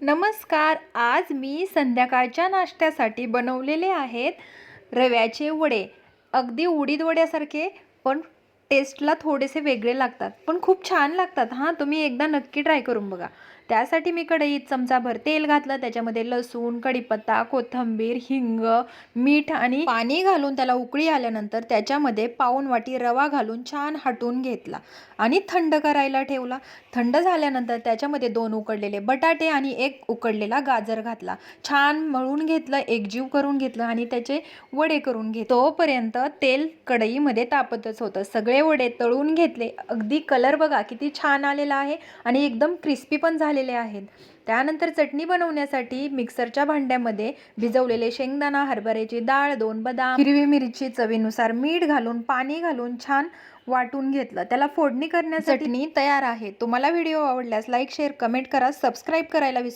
नमस्कार. आज मी संध्याकाळच्या नाश्त्यासाठी बनवलेले आहेत रव्याचे वडे. अगदी उडीद वड्यासारखे, पण टेस्टला थोडेसे वेगळे लागतात, पण खूप छान लागतात. हां, तुम्ही एकदा नक्की ट्राय करून बघा. त्यासाठी मी कढईत चमचाभर तेल घातलं, त्याच्यामध्ये लसूण, कढीपत्ता, कोथिंबीर, हिंग, मीठ आणि पाणी घालून त्याला उकळी आल्यानंतर त्याच्यामध्ये पाऊण वाटी रवा घालून छान हटवून घेतला आणि थंड करायला ठेवला. थंड झाल्यानंतर त्याच्यामध्ये 2 उकडलेले बटाटे आणि 1 उकडलेला गाजर घातला. छान मळून घेतलं, एकजीव करून घेतलं आणि त्याचे वडे करून घेतले. तोपर्यंत तेल कढईमध्ये तापतच होतं. सगळे वडे तळून घेतले. अगदी कलर बघा किती छान आलेला आहे आणि एकदम क्रिस्पी पण झालेले आहेत. त्यानंतर चटणी बनवण्यासाठी मिक्सरच्या भांड्यामध्ये भिजवलेले शेंगदाणा, हरभऱ्याची डाळ, 2 बदाम, हिरवी मिरची, चवीनुसार मीठ घालून पाणी घालून छान वाटून घेतलं. त्याला फोडणी करण्यासाठी चटणी तयार आहे. तुम्हाला व्हिडिओ आवडल्यास लाईक, शेअर, कमेंट करा. सबस्क्राईब करायला विसरू